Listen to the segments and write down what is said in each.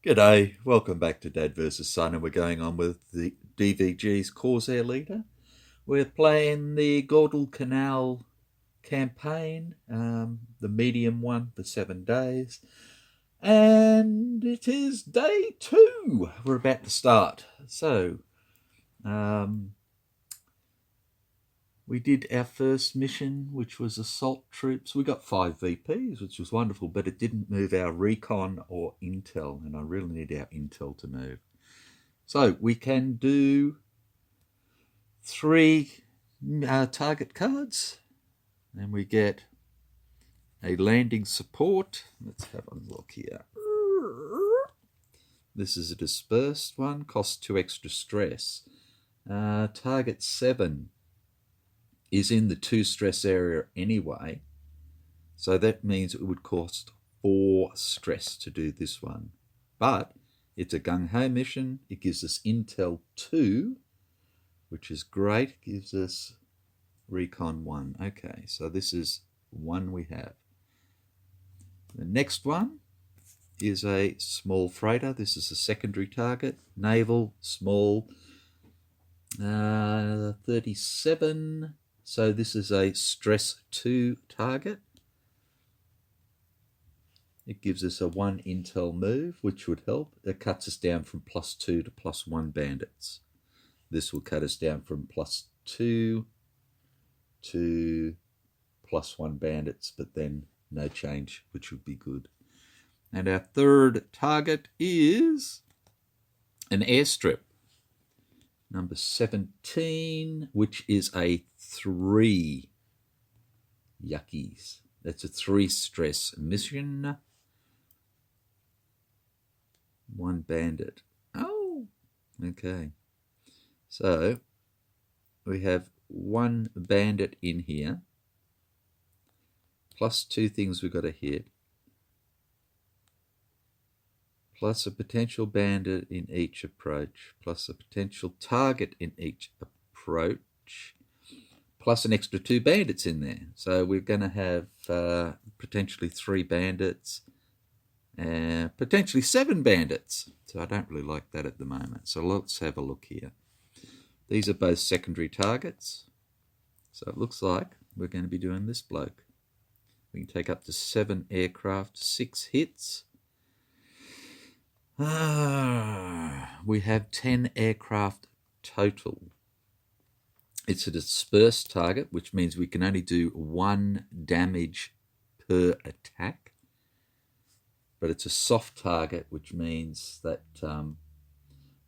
G'day, welcome back to Dad vs Son, and we're going on with the DVG's Corsair Leader. We're playing the Guadalcanal campaign, the medium one for 7 days, and it is day 2. We're about to start. So, we did our first mission, which was assault troops. We got 5 VPs, which was wonderful, but it didn't move our recon or intel, and I really need our intel to move. So we can do 3 target cards, and we get a landing support. Let's have a look here. This is a dispersed one, costs 2 extra stress. Target 7 is in the 2 stress area anyway, so that means it would cost 4 stress to do this one. But it's a gung-ho mission. It gives us Intel 2, which is great. It gives us Recon 1. Okay, so this is one we have. The next one is a small freighter. This is a secondary target. Naval, small, 37. So this is a stress 2 target. It gives us a 1 intel move, which would help. It cuts us down from +2 to +1 bandits. This will cut us down from +2 to +1 bandits, but then no change, which would be good. And our third target is an airstrip. Number 17, which is a 3 yuckies. That's a 3 stress mission. 1 bandit. Oh, okay. So we have 1 bandit in here, plus 2 things we've got to hit, plus a potential bandit in each approach, plus a potential target in each approach, plus an extra 2 bandits in there. So we're going to have potentially 3 bandits, and potentially 7 bandits. So I don't really like that at the moment. So let's have a look here. These are both secondary targets. So it looks like we're going to be doing this bloke. We can take up to 7 aircraft, 6 hits. We have 10 aircraft total. It's a dispersed target, which means we can only do 1 damage per attack. But it's a soft target, which means that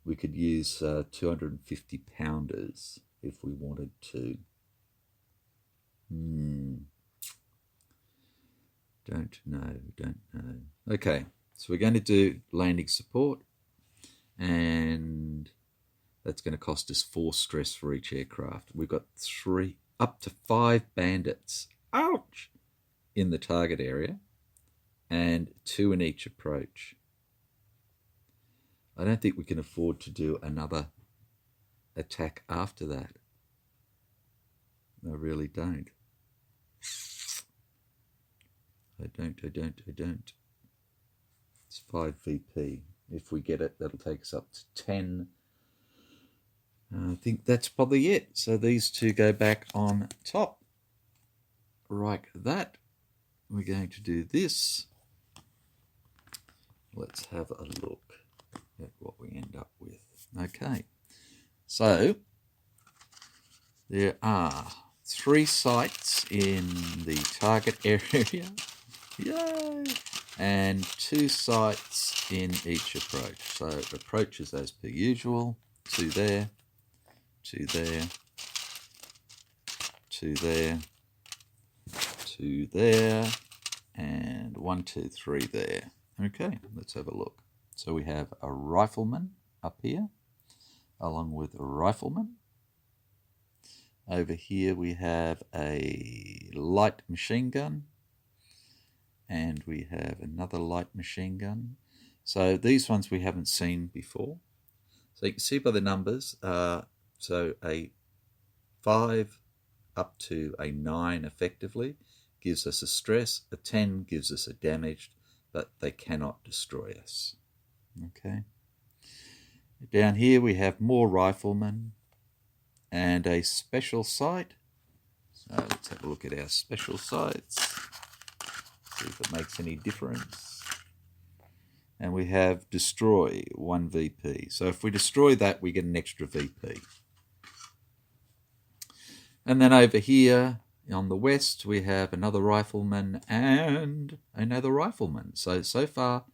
we could use 250 pounders if we wanted to. Don't know. Okay, so we're going to do landing support, and that's going to cost us 4 stress for each aircraft. We've got 3, up to 5 bandits, ouch, in the target area, and 2 in each approach. I don't think we can afford to do another attack after that. I really don't. I don't. It's 5 VP. If we get it, that'll take us up to 10. I think that's probably it. So these 2 go back on top. Like that. We're going to do this. Let's have a look at what we end up with. Okay. So there are 3 sites in the target area. Yay! And 2 sites in each approach. So approaches as per usual. 2 there, 2 there, 2 there, 2 there, and 1, 2, 3 there. Okay, let's have a look. So we have a rifleman up here, along with a rifleman. Over here we have a light machine gun, and we have another light machine gun. So these ones we haven't seen before. So you can see by the numbers, so a 5 up to a 9 effectively gives us a stress, a 10 gives us a damaged, but they cannot destroy us. Okay. Down here we have more riflemen and a special site. So let's have a look at our special sites, see if it makes any difference. And we have destroy 1 VP. So if we destroy that, we get an extra VP. And then over here on the west, we have another rifleman and another rifleman. So far,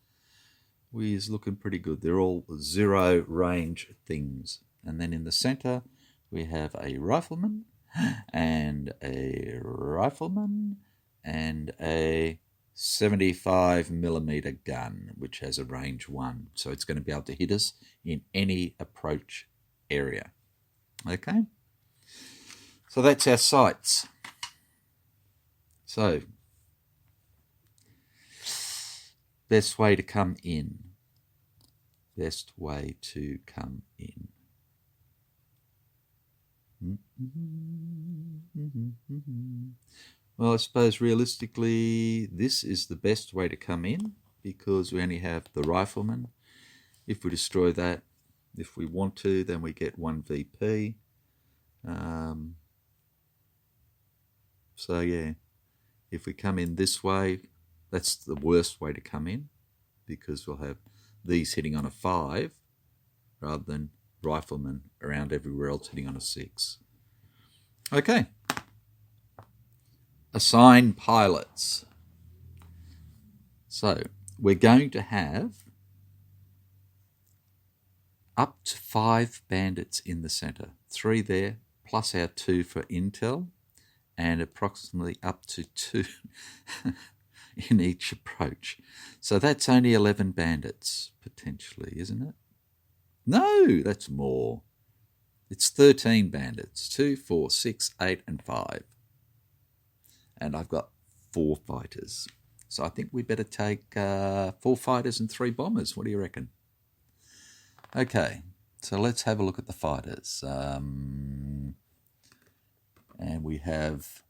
we is looking pretty good. They're all 0 range things. And then in the center, we have a rifleman and a rifleman and a 75mm gun, which has a range 1. So it's going to be able to hit us in any approach area. Okay? So that's our sights. So, best way to come in. Best way to come in. Well, I suppose realistically, this is the best way to come in because we only have the rifleman. If we destroy that, if we want to, then we get 1 VP. So yeah, if we come in this way, that's the worst way to come in because we'll have these hitting on a 5 rather than riflemen around everywhere else hitting on a 6. Okay. Assign pilots. So we're going to have up to 5 bandits in the center, 3 there, plus our 2 for intel, and approximately up to 2 in each approach. So that's only 11 bandits, potentially, isn't it? No, that's more. It's 13 bandits, 2, 4, 6, 8, and 5. And I've got 4 fighters. So I think we better take 4 fighters and 3 bombers. What do you reckon? Okay, so let's have a look at the fighters. And we have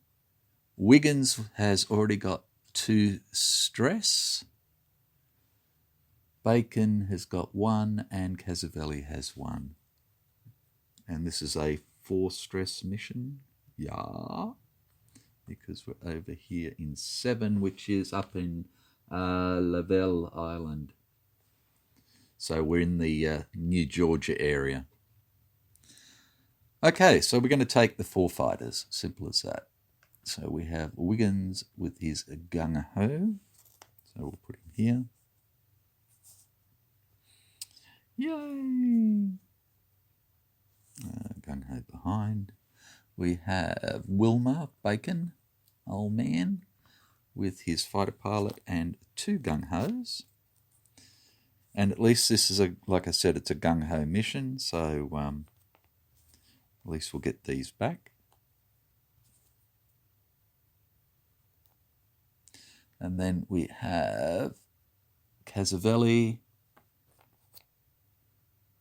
Wiggins has already got 2 stress. Bacon has got 1 and Casavelli has 1. And this is a 4 stress mission. Yeah. Because we're over here in 7, which is up in Lavelle Island. So we're in the New Georgia area. Okay, so we're going to take the 4 fighters. Simple as that. So we have Wiggins with his gung-ho. So we'll put him here. Yay! Gung-ho behind. We have Wilmer Bacon, old man, with his fighter pilot and 2 gung-hos. And at least this is like I said, it's a gung-ho mission, so at least we'll get these back. And then we have Casavelli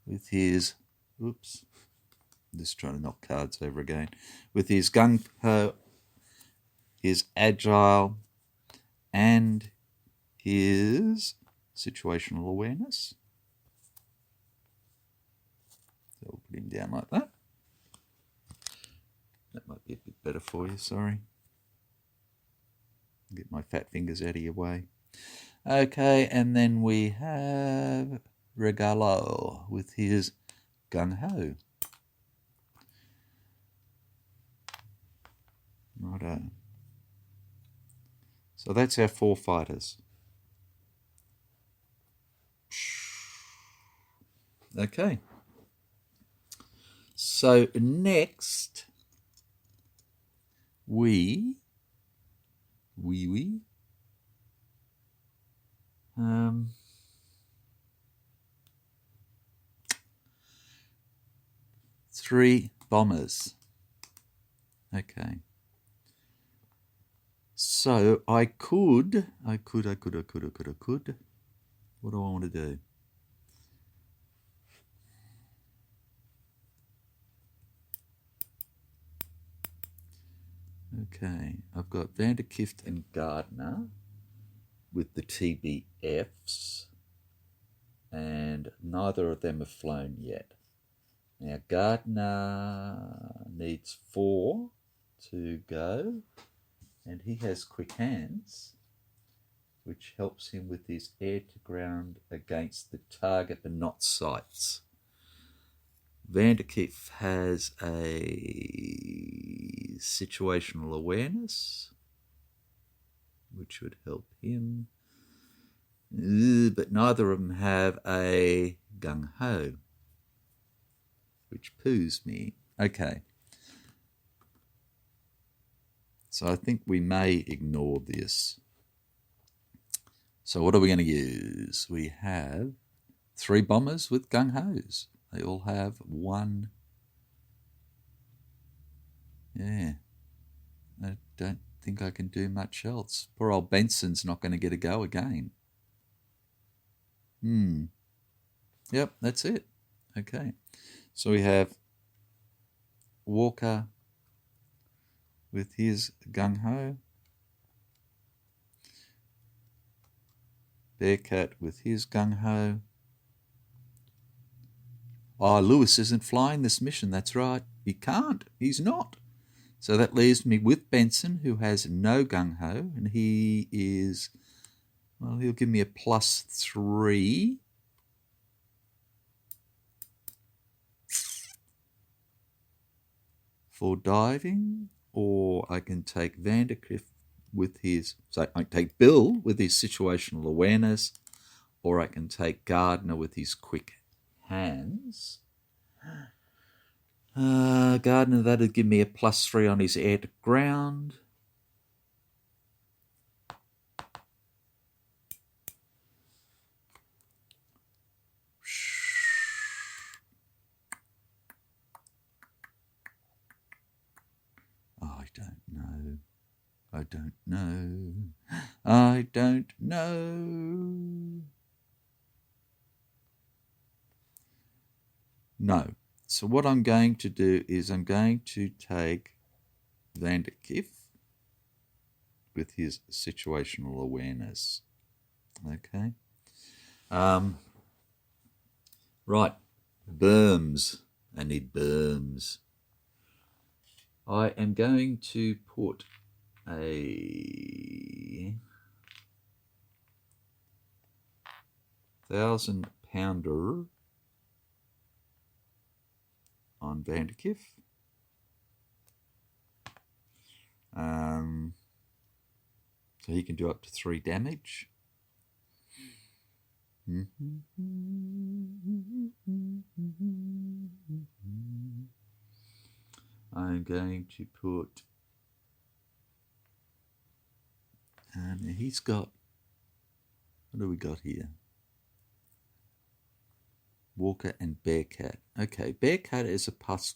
with his, oops, just trying to knock cards over again, with his gung-ho, his agile, and his situational awareness. So we'll put him down like that. That might be a bit better for you, sorry. Get my fat fingers out of your way. Okay, and then we have Regalo with his gung-ho. Righto. So that's our 4 fighters. Okay. So next, we 3 bombers. Okay. So I could. What do I want to do? Okay, I've got Vanderkift and Gardner with the TBFs, and and neither of them have flown yet. Now Gardner needs 4 to go, and he has quick hands, which helps him with his air to ground against the target but not sights. Vanderkiff has a situational awareness, which would help him. But neither of them have a gung-ho, which poos me. Okay. So I think we may ignore this. So what are we going to use? We have 3 bombers with gung-hos. They all have 1. Yeah. I don't think I can do much else. Poor old Benson's not going to get a go again. Yep, that's it. Okay. So we have Walker with his gung-ho. Bearcat with his gung-ho. Oh, Lewis isn't flying this mission. That's right. He can't. He's not. So that leaves me with Benson, who has no gung-ho, and he is, well, he'll give me a +3. For diving, or I can take Vanderkiff with his, so I can take Bill with his situational awareness, or I can take Gardner with his quick hands. Gardner, that'd give me a +3 on his air to ground. I don't know. I don't know. I don't know. No. So what I'm going to do is I'm going to take Vanderkiff with his situational awareness. Okay. Right. Berms. I need berms. I am going to put a 1,000-pounder on Vanderkiff. So he can do up to 3 damage. I'm going to put, and he's got, what do we got here? Walker and Bearcat. Okay, Bearcat is a +4.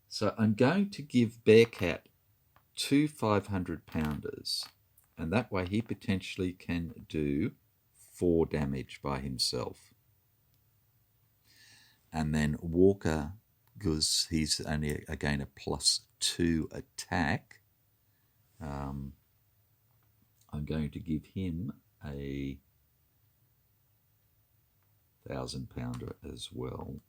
So I'm going to give Bearcat 2 500-pounders, and that way he potentially can do 4 damage by himself. And then Walker, because he's only again a +2 attack, I'm going to give him a 1,000-pounder as well.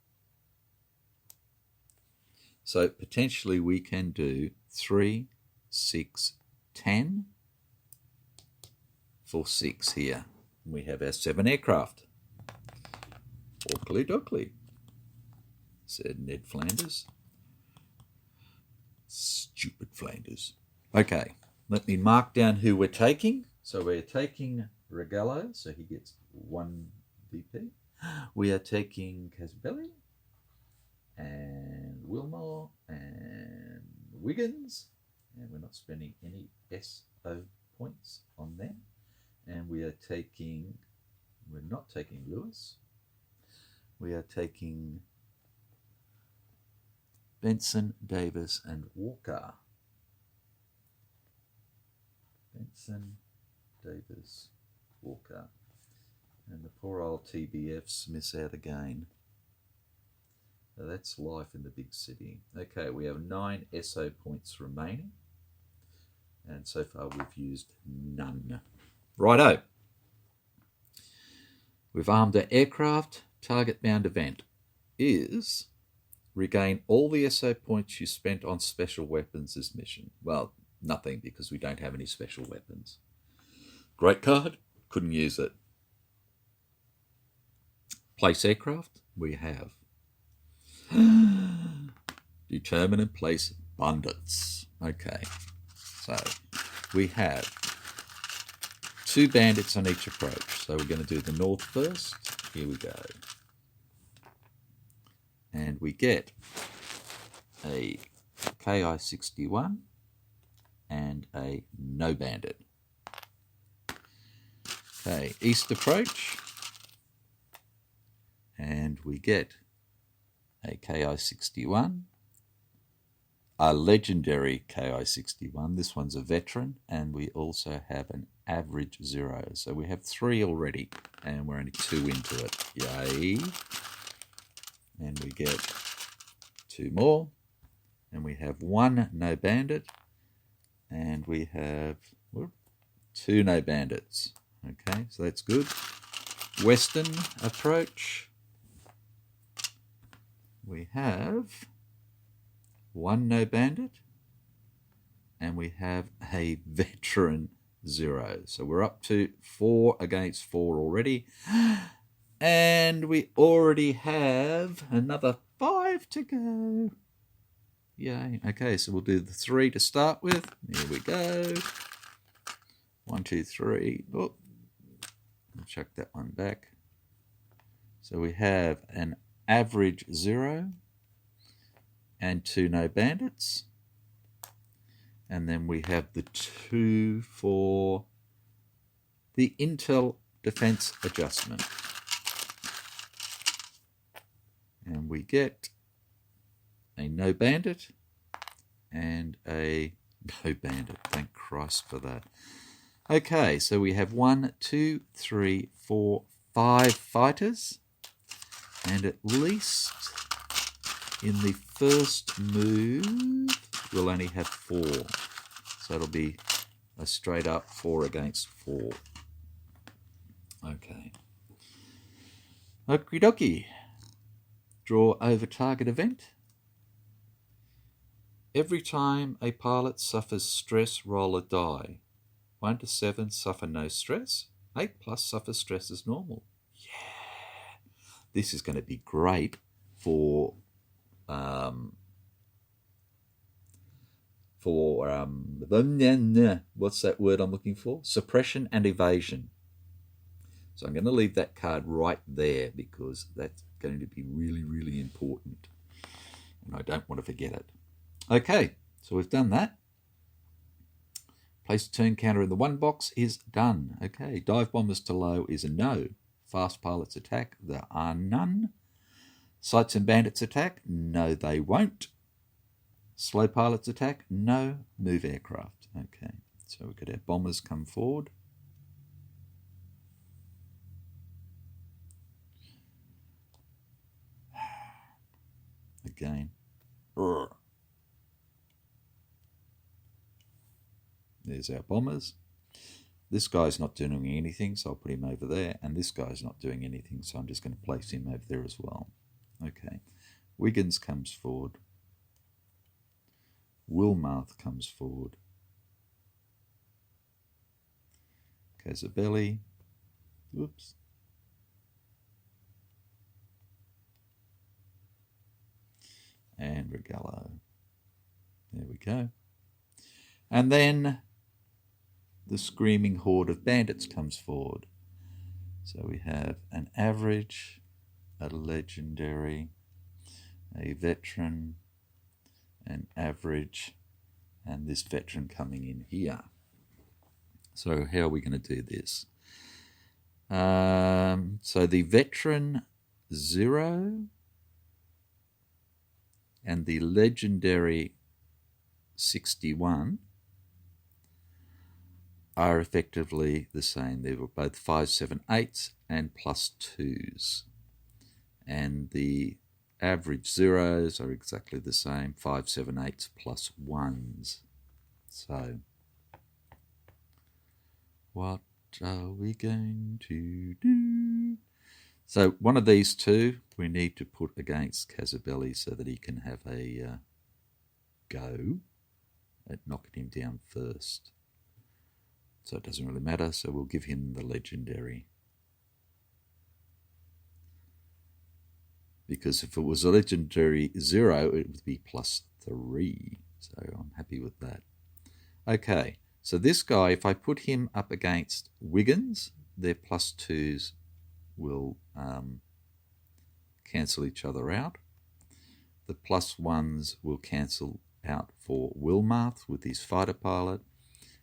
So potentially we can do 3, 6, 10 for 6 here. We have our 7 aircraft. Oakley dokley, said Ned Flanders. Stupid Flanders. Okay, let me mark down who we're taking. So we're taking Regallo, so he gets 1 VP. We are taking Casbelli and Wilmore and Wiggins, and we're not spending any SO points on them. And we're not taking Lewis. We are taking Benson, Davis, and Walker. Benson, Davis, Walker. And the poor old TBFs miss out again. So that's life in the big city. Okay, we have 9 SO points remaining. And so far we've used none. Righto. We've armed our aircraft. Target bound event is regain all the SO points you spent on special weapons this mission. Well, nothing, because we don't have any special weapons. Great card. Couldn't use it. Place aircraft. We have determine and place bandits. Okay, so we have 2 bandits on each approach. So we're going to do the north first. Here we go. And we get a KI-61 and a no bandit. Okay, east approach. And we get a KI-61, a legendary KI-61. This one's a veteran, and we also have an average 0. So we have 3 already, and we're only 2 into it. Yay! And we get 2 more, and we have 1 no bandit, and we have 2 no bandits. Okay, so that's good. Western approach. We have 1 no bandit, and we have a veteran 0. So we're up to 4 against 4 already. And we already have another 5 to go. Yay. Okay, so we'll do the 3 to start with. Here we go. 1, 2, 3. Oh, I'll chuck that one back. So we have an average 0 and 2 no bandits. And then we have the 2 for the Intel Defense Adjustment. And we get a no bandit and a no bandit. Thank Christ for that. Okay, so we have 1, 2, 3, 4, 5 fighters. And at least in the first move, we'll only have 4. So it'll be a straight up 4 against 4. Okay. Okie dokie. Draw over target event. Every time a pilot suffers stress, roll a die. 1 to 7 suffer no stress. 8 plus suffer stress as normal. Yeah. This is going to be great for what's that word I'm looking for? Suppression and evasion. So I'm going to leave that card right there because that's going to be really, really important. And I don't want to forget it. Okay, so we've done that. Place a turn counter in the 1 box is done. Okay, dive bombers to low is a no. Fast pilots attack, there are none. Sights and bandits attack, no they won't. Slow pilots attack, no. Move aircraft. Okay, so we've got our bombers come forward. Again. There's our bombers. This guy's not doing anything, so I'll put him over there. And this guy's not doing anything, so I'm just going to place him over there as well. Okay. Wiggins comes forward. Wilmarth comes forward. Casabelli. Whoops. And Regallo. There we go. And then the screaming horde of bandits comes forward. So we have an average, a legendary, a veteran, an average, and this veteran coming in here. So how are we going to do this? So the veteran 0 and the legendary 61 are effectively the same. They were both 5, 7, 8s and plus 2s. And the average 0s are exactly the same, 5, 7, 8s plus 1s. So, what are we going to do? So one of these two we need to put against Casabelli so that he can have a go at knocking him down first. So it doesn't really matter, so we'll give him the legendary. Because if it was a legendary 0, it would be +3. So I'm happy with that. Okay, so this guy, if I put him up against Wiggins, their +2s will cancel each other out. The +1s will cancel out for Wilmarth with his fighter pilot,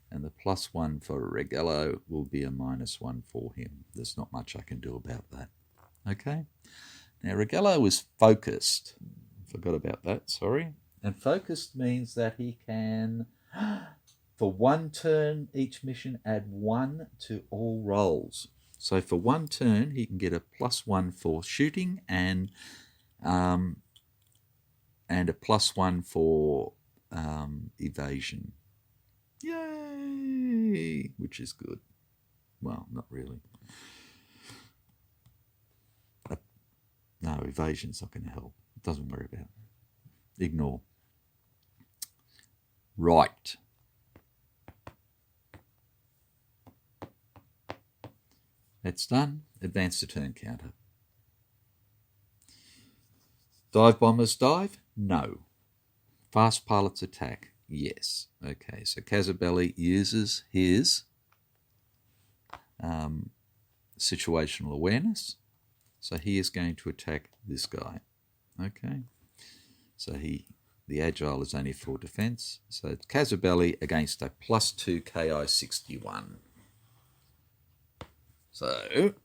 and the +1 for Regello will be a -1 for him. There's not much I can do about that. Okay, now Regello was focused. Forgot about that, sorry. And focused means that he can, for one turn each mission, add 1 to all rolls. So for one turn, he can get a +1 for shooting and a +1 for evasion. Yay! Which is good. Well, not really. No, evasion's not going to help. Doesn't worry about it. Ignore. Right. That's done. Advance the turn counter. Dive bombers dive? No. Fast pilots attack? Yes. Okay, so Casabelli uses his situational awareness. So he is going to attack this guy. Okay. So the agile is only for defense. So it's Casabelli against a +2 KI 61. So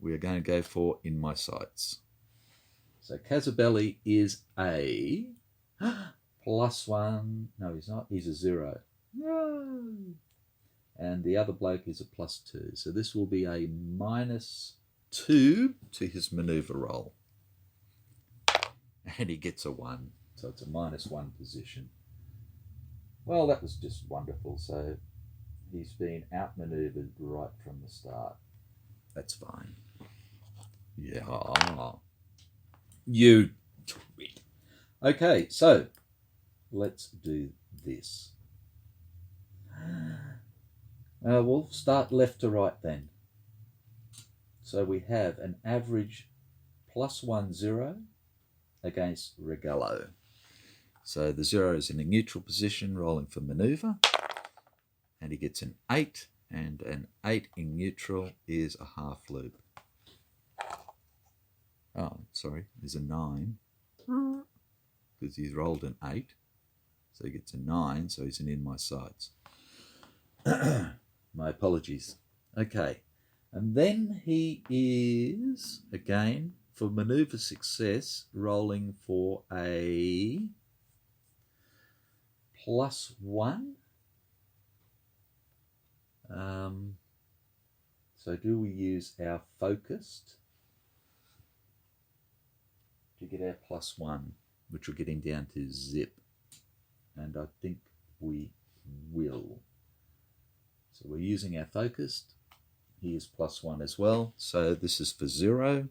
we are going to go for in my sights. So Casabelli is a +1. No, he's not. He's a 0. No. And the other bloke is a +2. So this will be a -2 to his maneuver roll. And he gets a 1. So it's a -1 position. Well, that was just wonderful. So he's been outmaneuvered right from the start. That's fine. Yeah. You twit. Okay, so let's do this. We'll start left to right then. So we have an average +1 0 against Regello. So the 0 is in a neutral position, rolling for maneuver, and he gets an 8, and an 8 in neutral is a half loop. Oh, sorry, there's a 9, because he's rolled an 8, so he gets a 9, so he's in my sights. My apologies. Okay, and then he is, again, for maneuver success, rolling for a +1. So do we use our focused to get our +1, which will get him down to zip? And I think we will. So we're using our focused. He is +1 as well. So this is for 0.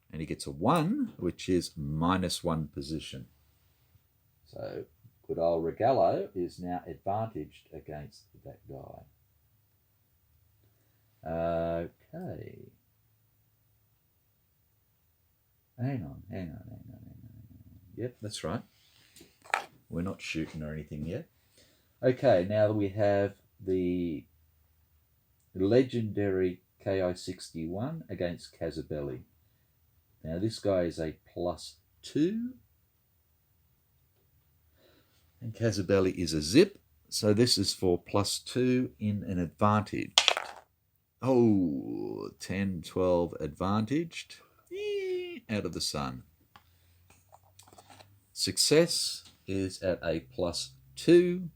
And he gets a 1, which is -1 position. So good old Regello is now advantaged against that guy. Okay. Hang on. Yep, that's right. We're not shooting or anything yet. Okay, now that we have the legendary KI 61 against Casabelli. Now this guy is a +2. And Casabelli is a zip. So this is for +2 in an advantage. Oh, 10, 12 advantaged. Out of the sun. Success is at a +2.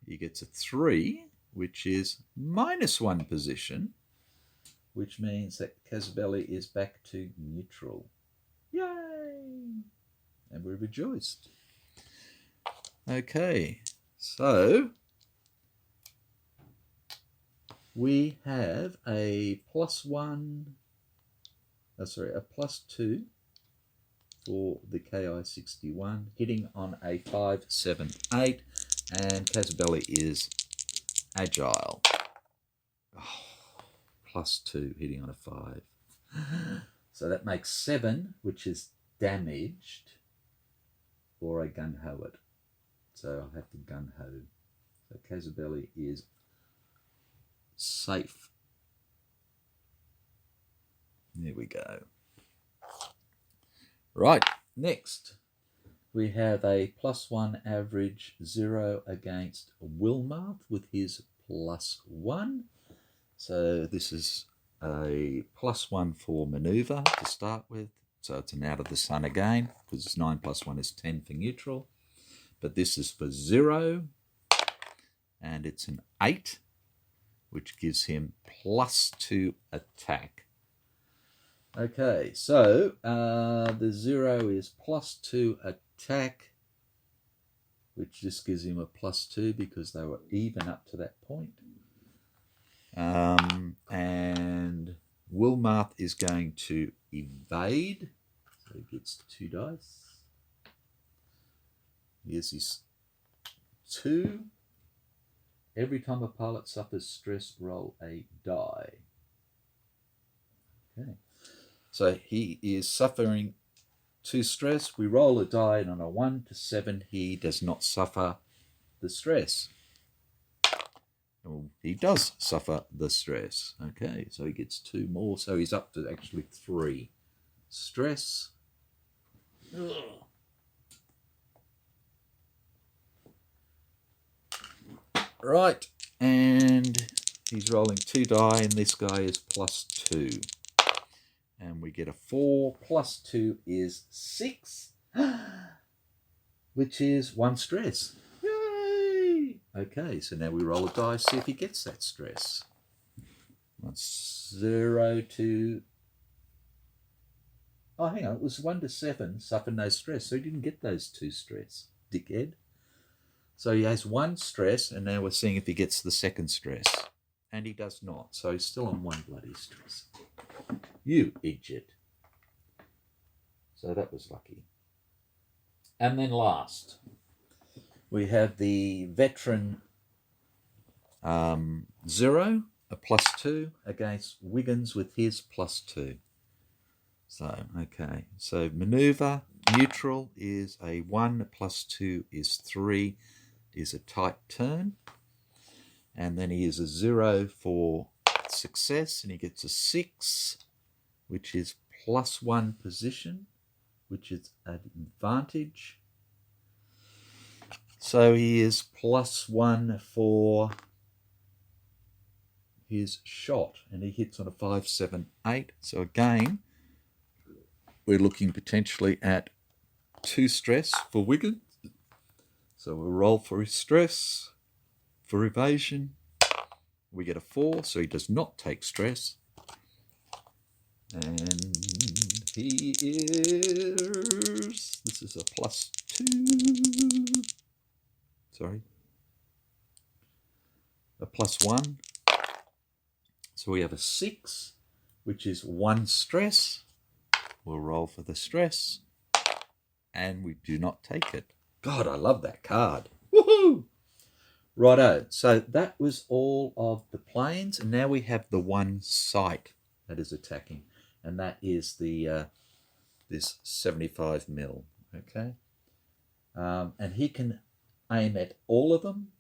He gets a 3, which is -1 position, which means that Casabelli is back to neutral. Yay! And we're rejoiced. Okay, so we have a +2 for the KI-61, hitting on a 5, 7, 8, and Casabelli is agile. Oh, +2 hitting on a 5. So that makes 7, which is damaged, or a gun-ho it. So I'll have to gun-ho. So Casabelli is safe. There we go. Right, next we have a +1 average 0 against Wilmarth with his +1. So this is a +1 for manoeuvre to start with. So it's an out of the sun again, because 9 + 1 is 10 for neutral. But this is for 0, and it's an 8, which gives him +2 attack. Okay, so the 0 is +2 attack, which just gives him a +2 because they were even up to that point. And Wilmarth is going to evade, so he gets 2 dice. Here's his 2. Every time a pilot suffers stress, roll a die. Okay, so he is suffering 2 stress. We roll a die, and on a 1 to 7, he does not suffer the stress. Well, he does suffer the stress. Okay, so he gets 2 more, so he's up to actually 3 stress. Ugh. Right, and he's rolling 2 die, and this guy is +2. And we get a 4, +2 is 6, which is 1 stress. Yay! Okay, so now we roll a die, see if he gets that stress. That's 0 to... Oh, hang on, it was 1 to 7, suffer no stress, so he didn't get those 2 stress, dickhead. So he has 1 stress, and now we're seeing if he gets the second stress. And he does not, so he's still on 1 bloody stress. You idiot. So that was lucky. And then last, we have the veteran 0, a +2 against Wiggins with his +2. So, okay, so manoeuvre, neutral is a 1, +2 is 3, is a tight turn. And then he is a 0 for success, and he gets a 6, which is +1 position, which is an advantage. So he is +1 for his shot, and he hits on a 5, 7, 8. So again, we're looking potentially at 2 stress for Wiggins. So we'll roll for his stress. For evasion, we get a 4, so he does not take stress. And he is... This is a +2. Sorry. A +1. So we have a 6, which is 1 stress. We'll roll for the stress. And we do not take it. God, I love that card. Woohoo! Righto, so that was all of the planes, and now we have the one site that is attacking, and that is the this 75mm, okay? And he can aim at all of them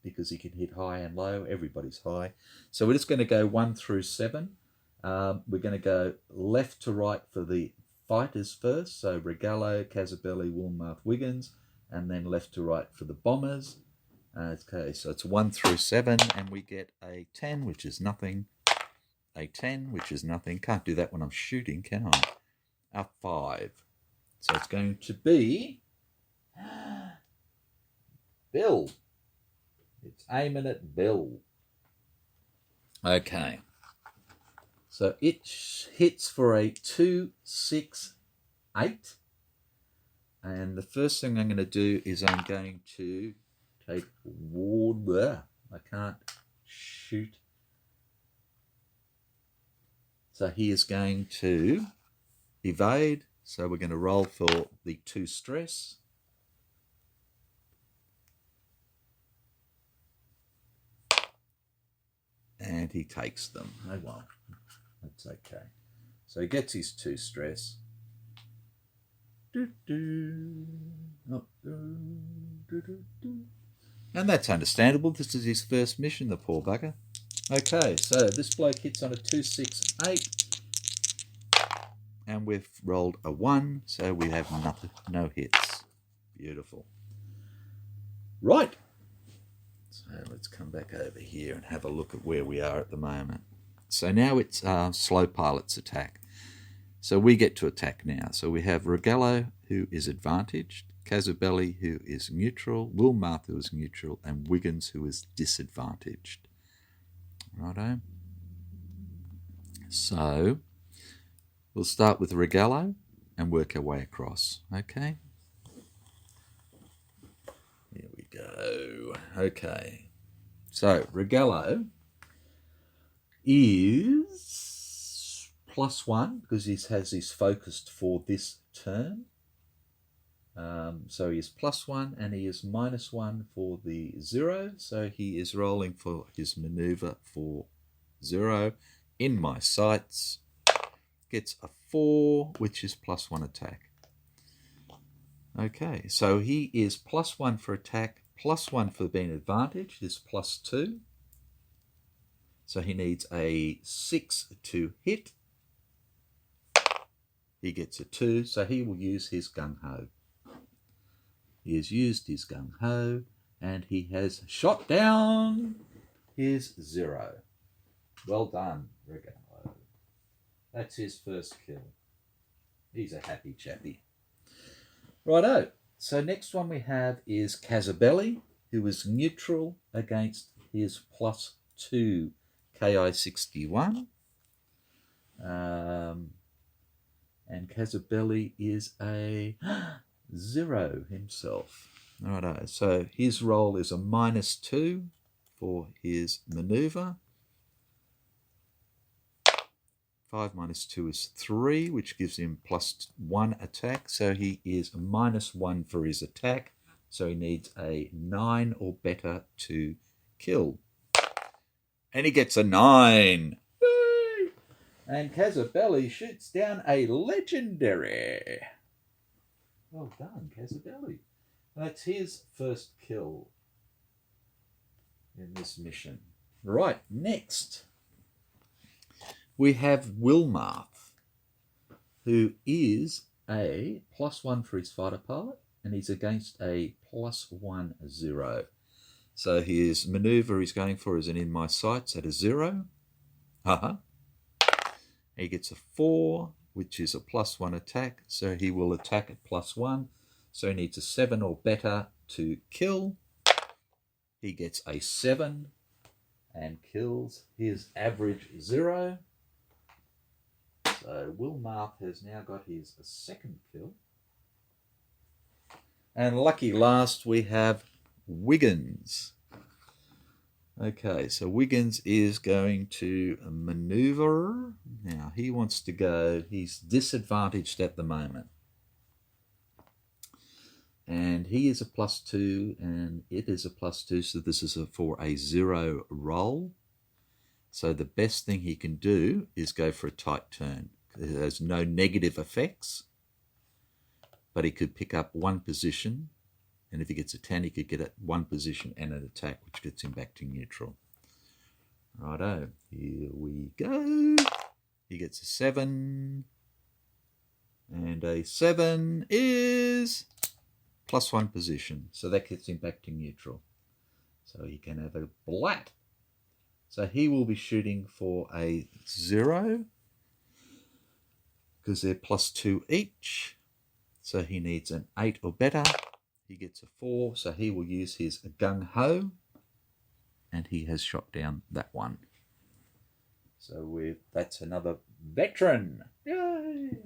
because he can hit high and low. Everybody's high. So we're just going to go 1 through 7. We're going to go left to right for the fighters first, so Regallo, Casabelli, Wilmarth, Wiggins, and then left to right for the bombers. Okay, so it's 1 through 7, and we get a 10, which is nothing. A 10, which is nothing. Can't do that when I'm shooting, can I? A 5. So it's going to be Bill. It's aiming at Bill. Okay. So it hits for a 2, 6, 8. And the first thing I'm going to do is I'm going to take ward. I can't shoot So he is going to evade. So we're going to roll for the 2 stress. And he takes them. Oh well, that's okay. So he gets his 2 stress. And that's understandable. This is his first mission, the poor bugger. Okay, so this bloke hits on a 2, 6, 8. And we've rolled a 1, so we have nothing, no hits. Beautiful. Right. So let's come back over here and have a look at where we are at the moment. So now it's Slow Pilot's attack. So we get to attack now. So we have Rogello, who is advantaged, Casabelli, who is neutral, Wilmarth, who is neutral, and Wiggins, who is disadvantaged. Righto. So we'll start with Rogello and work our way across. Okay. Here we go. Okay. So Rogello is +1 because he has his focused for this turn. So he is +1 and he is -1 for the 0. So he is rolling for his maneuver for 0 in my sights. Gets a 4, which is +1 attack. Okay, so he is +1 for attack, +1 for being advantaged, is +2. So he needs a 6 to hit. He gets a 2, so he will use his gung-ho. He has used his gung-ho, and he has shot down his 0. Well done, Rogello. That's his first kill. He's a happy chappy. Righto. So next one we have is Casabelli, who is neutral against his +2 KI-61. And Casabelli is a 0 himself. Righto. So his roll is a -2 for his maneuver. 5 minus 2 is 3, which gives him +1 attack. So he is -1 for his attack. So he needs a 9 or better to kill. And he gets a 9. Yay! And Casabelli shoots down a legendary. Well done, Casabelli. That's his first kill in this mission. Right, next we have Wilmarth, who is a +1 for his fighter pilot, and he's against a +1 0. So his maneuver he's going for is an in my sights at a 0. He gets a 4, which is a +1 attack, so he will attack at +1. So he needs a 7 or better to kill. He gets a 7 and kills his average 0. So Wilmarth has now got his second kill. And lucky last we have Wiggins. Okay, so Wiggins is going to maneuver. Now he wants to go, he's disadvantaged at the moment. And he is a +2 and it is a +2, so this is for a 0 roll. So the best thing he can do is go for a tight turn. It has no negative effects, but he could pick up 1 position, and if he gets a 10, he could get at 1 position and an attack, which gets him back to neutral. Righto, here we go. He gets a 7, and a 7 is +1 position, so that gets him back to neutral. So he can have a blat. So he will be shooting for a 0, because they're +2 each. So he needs an 8 or better. He gets a 4, so he will use his gung-ho, and he has shot down that one. So that's another veteran. Yay!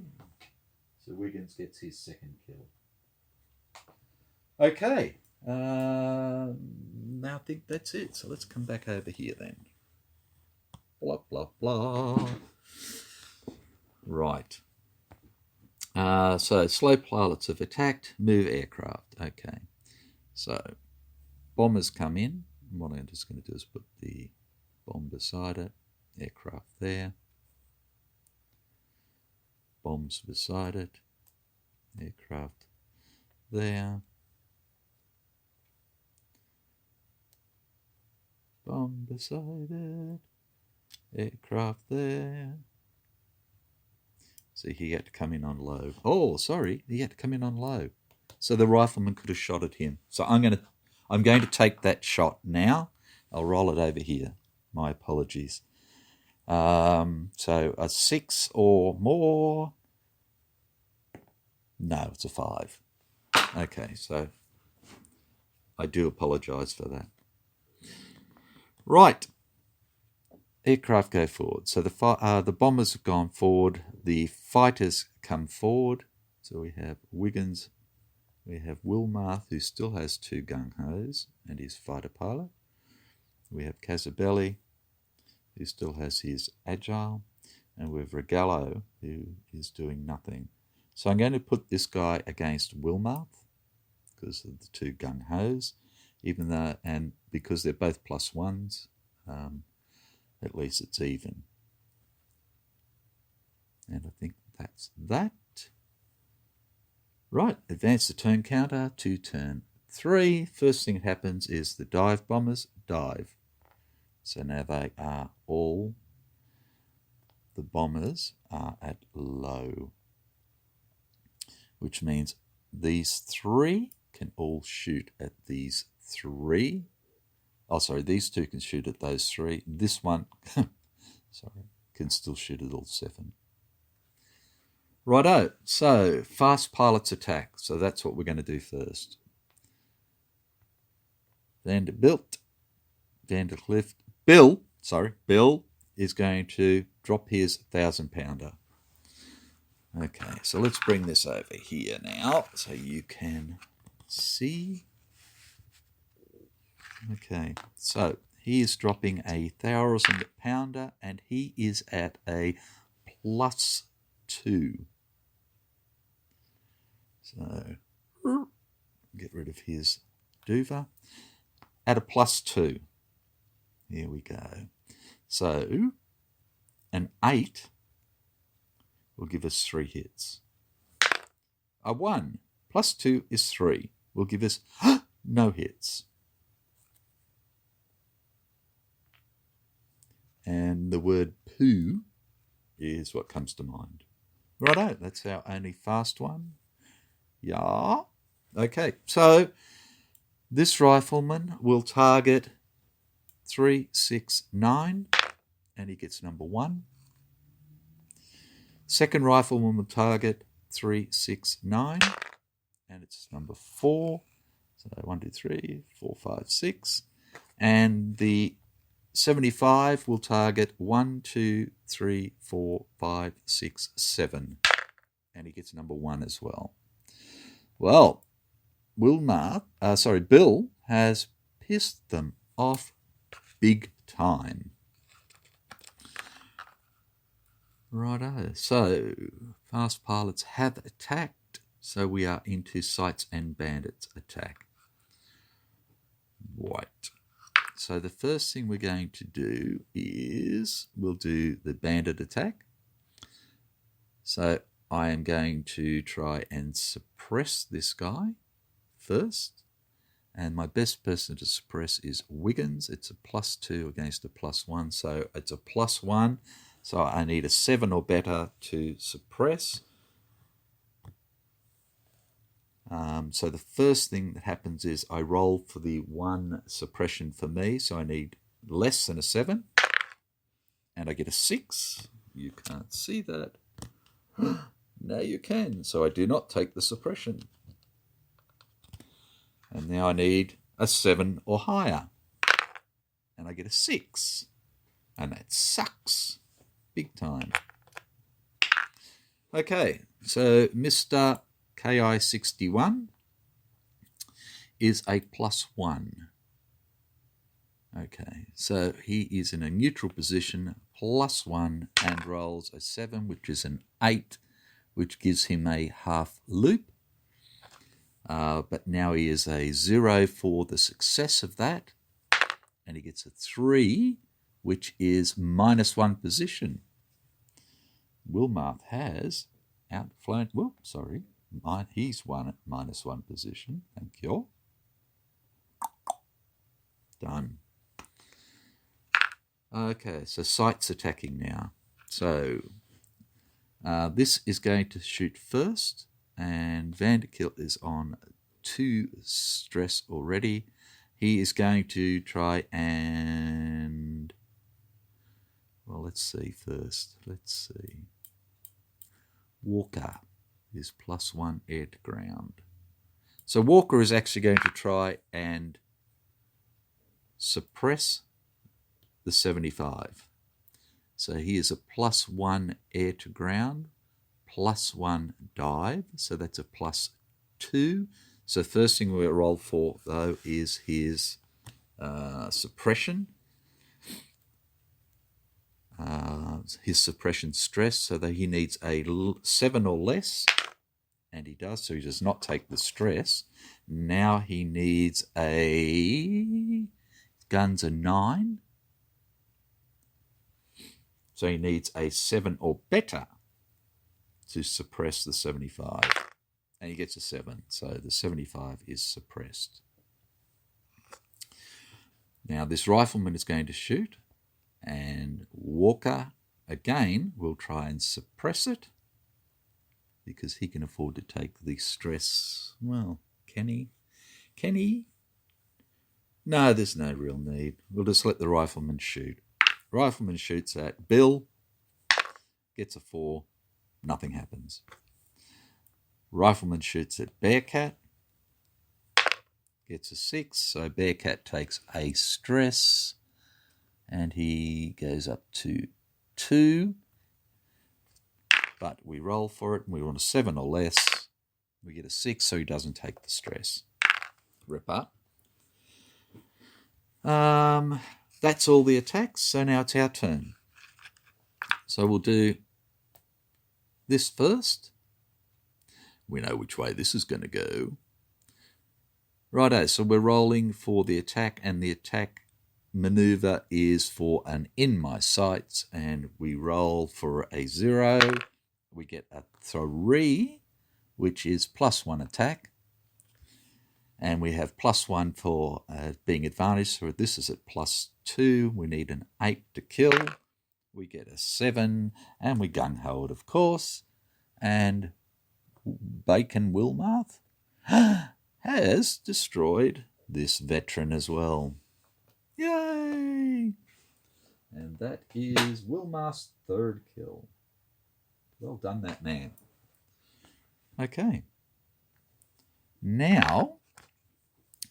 So Wiggins gets his second kill. Okay, now I think that's it. So let's come back over here then. Blah, blah, blah. Right. So slow pilots have attacked, move aircraft. Okay. So bombers come in. What I'm just going to do is put the bomb beside it. Aircraft there. Bombs beside it. Aircraft there. Bomb beside it. Aircraft there. See, he had to come in on low. Oh, sorry, he had to come in on low. So the rifleman could have shot at him. So I'm going to take that shot now. I'll roll it over here. My apologies. So a 6 or more. No, it's a 5. Okay, so I do apologise for that. Right. Aircraft go forward. So the bombers have gone forward. The fighters come forward. So we have Wiggins. We have Wilmarth, who still has 2 gung-hos and his fighter pilot. We have Casabelli, who still has his agile. And we have Regallo, who is doing nothing. So I'm going to put this guy against Wilmarth because of the 2 gung-hos, even though, and because they're both +1s, at least it's even. And I think that's that. Right, advance the turn counter to turn 3. First thing that happens is the dive bombers dive. So now they are all, the bombers are at low, which means these 3 can all shoot at these 3. Oh, sorry, these 2 can shoot at those 3. This one, sorry, can still shoot at all 7. Righto, so fast pilots attack. So that's what we're going to do first. Vanderbilt, Vanderclift, Bill is going to drop his 1,000-pounder. Okay, so let's bring this over here now so you can see. Okay, so he is dropping a 1,000-pounder and he is at a +2. So get rid of his duva. At a +2. Here we go. So an 8 will give us 3 hits. A 1 +2 is 3 will give us no hits. And the word poo is what comes to mind. Righto, that's our only fast one. Yeah. Okay, so this rifleman will target 3, 6, 9, and he gets number 1. Second rifleman will target 3, 6, 9, and it's number 4. So 1, 2, 3, 4, 5, 6. And the 75 will target 1, 2, 3, 4, 5, 6, 7. And he gets number 1 as well. Well, Bill has pissed them off big time. Righto, so fast pilots have attacked, so we are into sights and bandits attack. Right. So the first thing we're going to do is we'll do the bandit attack. So I am going to try and suppress this guy first. And my best person to suppress is Wiggins. It's a +2 against a +1. So it's a +1. So I need a 7 or better to suppress. So the first thing that happens is I roll for the 1 suppression for me. So I need less than a 7. And I get a 6. You can't see that. Now you can. So I do not take the suppression. And now I need a 7 or higher. And I get a 6. And that sucks. Big time. Okay, so Mr. KI61 is a +1. Okay, so he is in a neutral position, +1, and rolls a 7, which is an 8, which gives him a half loop. But now he is a 0 for the success of that, and he gets a 3, which is -1 position. Wilmarth has outflown. Whoop, sorry. He's won at -1 position. Thank you. Done. Okay, so Sight's attacking now. So this is going to shoot first, and Vanderkilt is on 2 stress already. He is going to try and... Well, let's see first. Let's see. Walker is +1 air to ground. So Walker is actually going to try and suppress the 75. So he is a +1 air to ground, +1 dive. So that's a +2. So first thing we'll roll for, though, is his suppression. His suppression stress, so that he needs a 7 or less, and he does, so he does not take the stress. Now he needs a... Guns are 9. So he needs a 7 or better to suppress the 75. And he gets a 7, so the 75 is suppressed. Now this rifleman is going to shoot, and Walker again will try and suppress it because he can afford to take the stress. Well, can he? Can he? No, there's no real need. We'll just let the rifleman shoot. Rifleman shoots at Bill, gets a 4, nothing happens. Rifleman shoots at Bearcat, gets a 6, so Bearcat takes a stress, and he goes up to 2. But we roll for it, and we want a 7 or less. We get a 6, so he doesn't take the stress. Rip up. That's all the attacks, so now it's our turn. So we'll do this first. We know which way this is going to go. Righto, so we're rolling for the attack, and the attack maneuver is for an in my sights, and we roll for a 0. We get a 3, which is +1 attack. And we have +1 for being advantaged. So this is at +2. We need an 8 to kill. We get a 7. And we gung-ho it, of course. And Bacon Wilmarth has destroyed this veteran as well. Yay! And that is Wilmarth's 3rd kill. Well done, that man. Okay. Now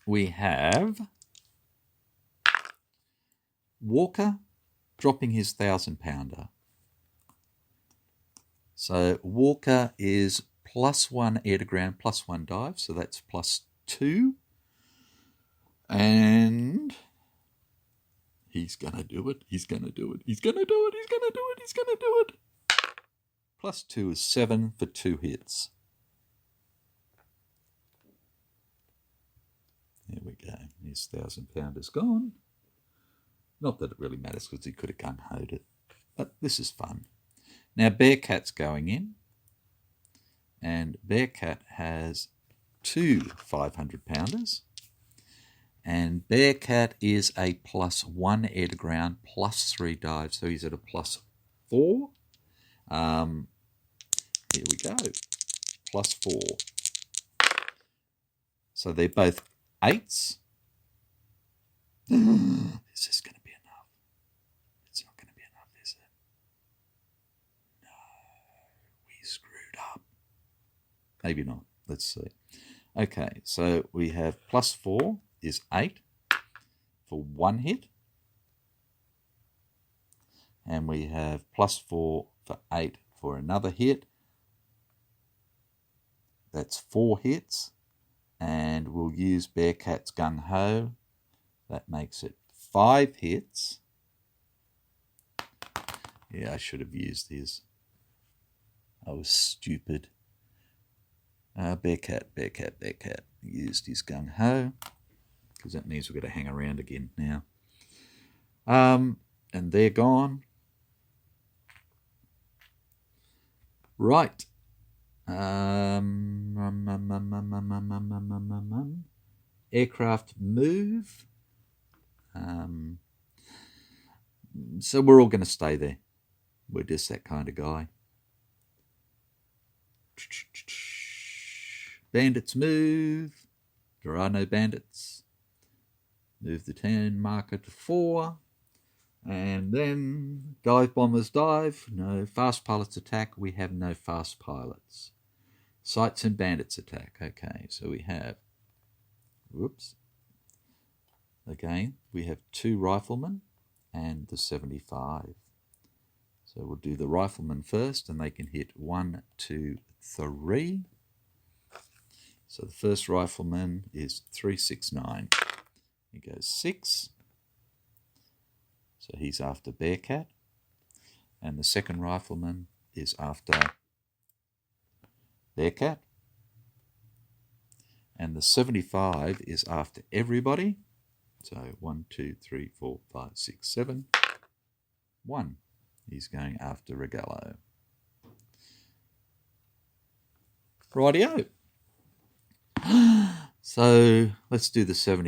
we have Walker dropping his 1,000-pounder. So Walker is +1 air to ground, +1 dive, so that's +2. And he's going to do it. He's going to do it. He's going to do it. He's going to do it. He's going to do it. +2 is 7 for 2 hits. There we go. His 1,000-pounder's gone. Not that it really matters because he could have gung-hoed it. But this is fun. Now Bearcat's going in. And Bearcat has 2 500-pounders. And Bearcat is a +1 air to ground, +3 dive. So he's at a +4. Here we go. +4. So they're both 8s. Is this going to be enough? It's not going to be enough, is it? No. We screwed up. Maybe not. Let's see. Okay, so we have +4 is 8 for 1 hit. And we have +4 for 8 for another hit. That's 4 hits. And we'll use Bearcat's gung-ho. That makes it 5 hits. Yeah, I should have used his. I was stupid. Bearcat. Used his gung-ho, because that means we've got to hang around again now. And they're gone. Right. Aircraft move. So we're all going to stay there. We're just that kind of guy. Bandits move. There are no bandits. Move the 10 marker to 4. And then dive bombers dive. No fast pilots attack. We have no fast pilots. Sights and bandits attack. Okay, so we have, whoops. Again, we have 2 riflemen and the 75. So we'll do the riflemen first, and they can hit 1, 2, 3. So the first rifleman is 369. He goes 6. So he's after Bearcat. And the second rifleman is after Bearcat. And the 75 is after everybody. So 1, 2, 3, 4, 5, 6, 7. 1. He's going after Regallo. Rightio. So let's do the 75